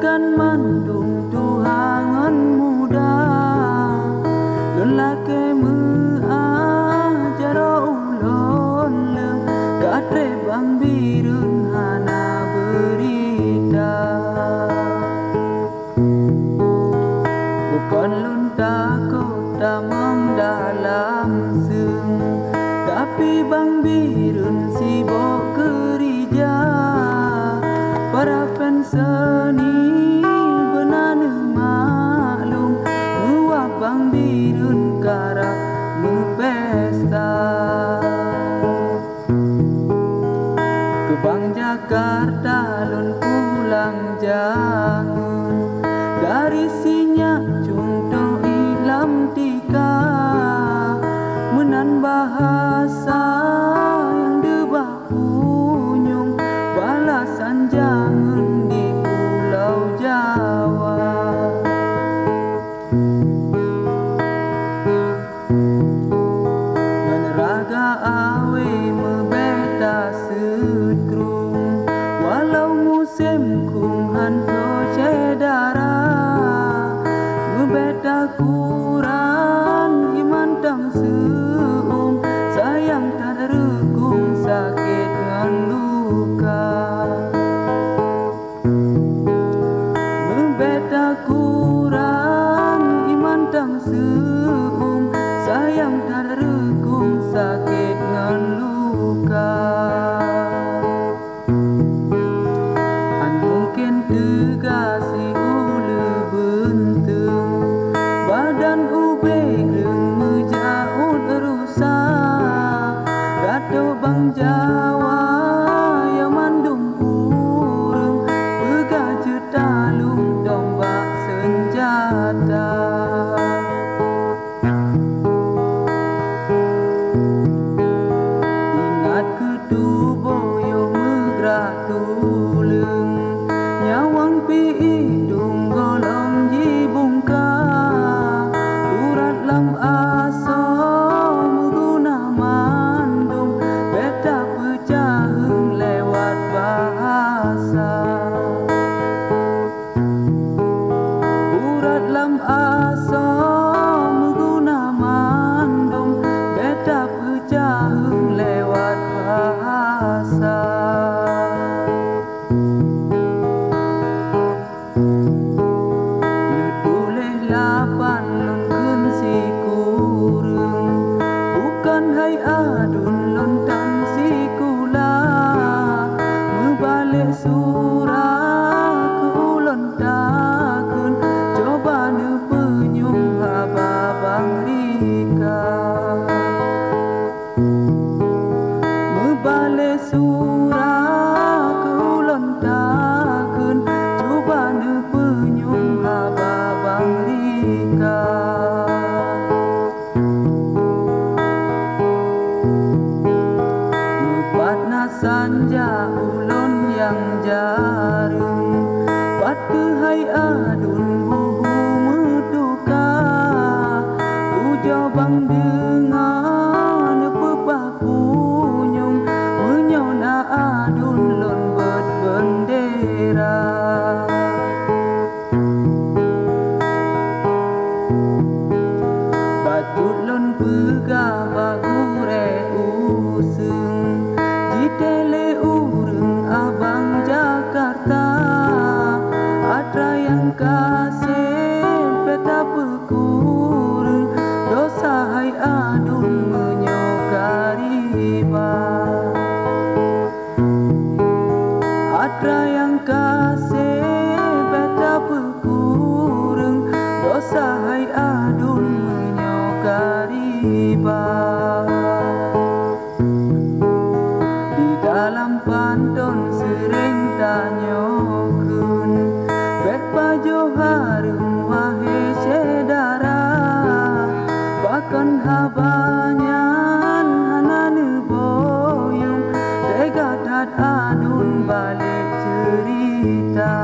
bukan mandung tuhangan muda lon lake mengajar ulon leng katre bang birun hana berita bukan lon takut tamam dalam seng tapi bang birun sibuk kerja para penseni benana maklum muak bang birun karap mepesta ke bang Jakarta lon pulang jangan dari sinyak contoh ilam tika menan bahasa yang debah punyung balasan jangan di Pulau Jawa meneraga awe mebeta sekrung walau musim kung hanto cedara mebeta kurang iman tang seum sayang tak regung sakit ngan luka mebeta kurang iman tang seum sayang tak regung sakit ngan luka an mungkin tegasi ule benteng badan ube geleng mejaut rusak dato bang Jawa yang mandung ureng pegah jetalung tombak senjata ingat ketuboyo megrak tuleng nyawang pi hidung golong jibungka urat lam aso muguna mandung beta pecaheng lewat bahasa urat lam aso muguna mandung beta pecaheng lewat bahasa letuleh lapan lon kun si kureng bukan hai adun lon tan si kula mebalik surah ke ulon takun coba ne penyung haba bang Rika mebalik surah ke ulon takun coba ne penyung haba bang Rika mepatna sanja ulon yang jareng pat ke hai adun buhu meduka ujo bang dengan pepah punyung menyona adun lon bet bendera batut lon pegah bagure useng jitele ureng abang Jakarta atra yang kasih peta pekureng dosa hai adun menyokariba atra yang kasih peta pekureng dosa hai adun menyokariba di dalam pantun sering tanyokeun bet pajo harum wahe sedara bahkan habanyan hanane boyong tega tat adun balik cerita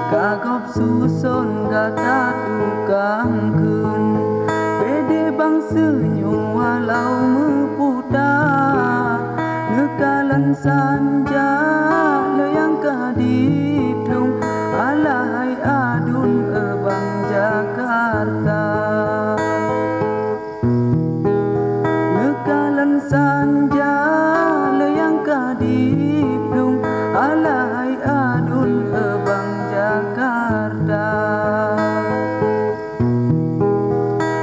Kagop susun gata tukang kun pede bang senyum walau meputar nekalan sanja layang kadip dong alahai adun ebang Jakarta nekalan sanja layang kadip dong alahai adun ebang Jakarta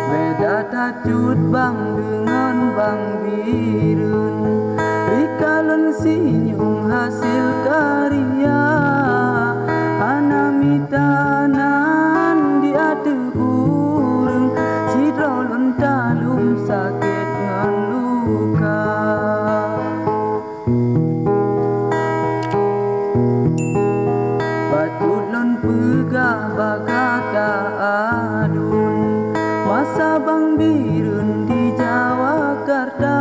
beda tacut bang dengan bang birun rikalun sinyum hasil karya anamitanan di adu urung sidrolun talum sakit ngan luka pegah bagata adun masa bang birun di Jawakarta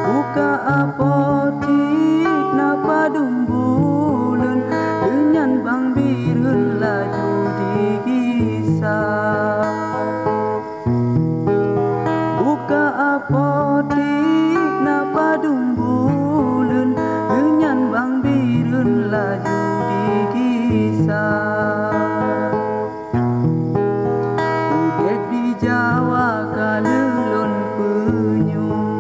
buka apotik napa dumbulun dengan bang birun laju digisah buka apotik napa dumbulun dengan bang birun laju udet di Jawa kalelon penyum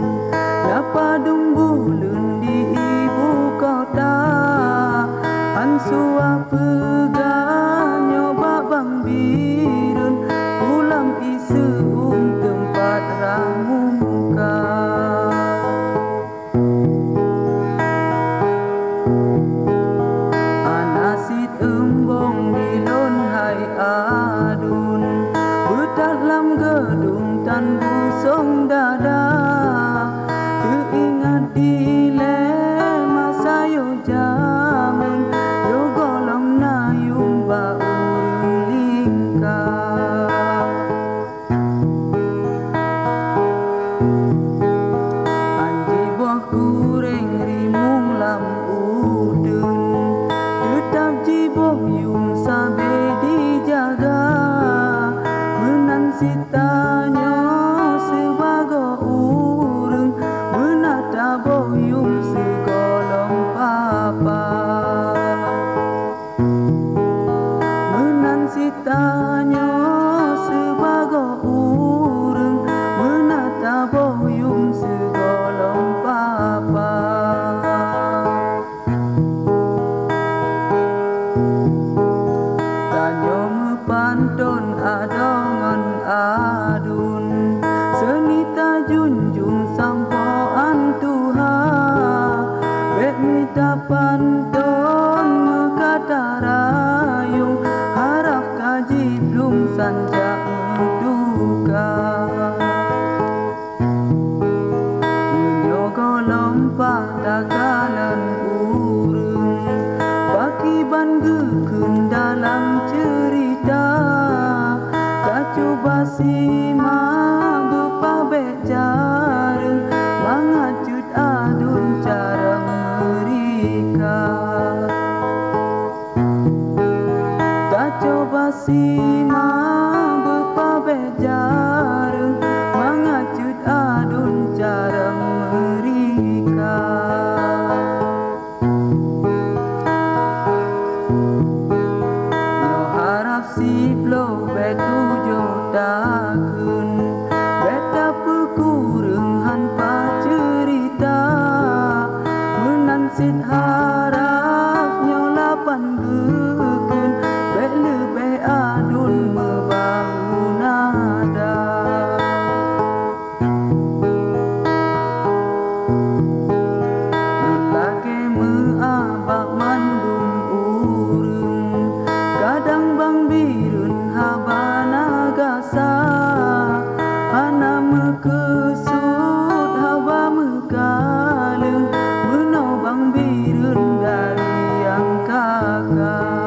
napa dumbulun di ibu kota ansua pegah nyoba bang birun pulang isu tempat ramuka adun berdalam gedung tan busung dada teringat dilema sayo jamin yo golong nayung baurung lingkar anji boh kureng rimung lam udun tetap jiboh yung sabe dijaga menansitanyo sebagai urung menata boyum segolong papa menansitanyo sebagai urung menata boyum segolong papa pantun adongan adun senita junjung sampoan Tuhan bet mita pantun mekata rayung harap kaji belum sanjak menduga menyogo lompah dagalan urung pakiban gekun dalam cerita kacuba sima bepa bejareng mangacut adun cara mereka kacuba sima bepa bejareng mangacut adun cara mereka siplo betu jotakun beta pekurung hanpa cerita menansit harap nyolapan gekun bet lebih adun mebahu nada lelaki meabak mandum urung kadang bang birun habana gasa ana mekesut hawa mekaleng menau bang birun dari yang kakak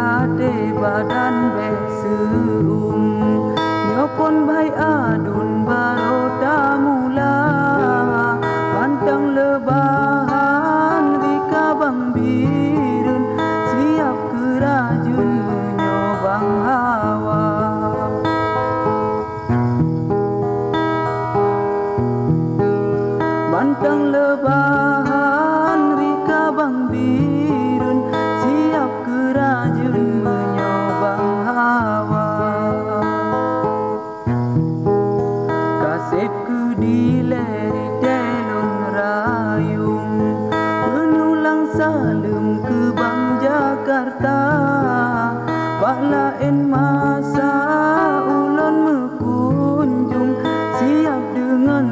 hati badan beseum nyopon bai adun barota mula pantang lebahan rika bang birun siap kerajun menyobang hawa pantang lebahan rika bang birun siap kerajun menyobang hawa kasep ku dileri telun rayung penulang salem ke bang Jakarta balaen masa ulon mekunjung siap dengan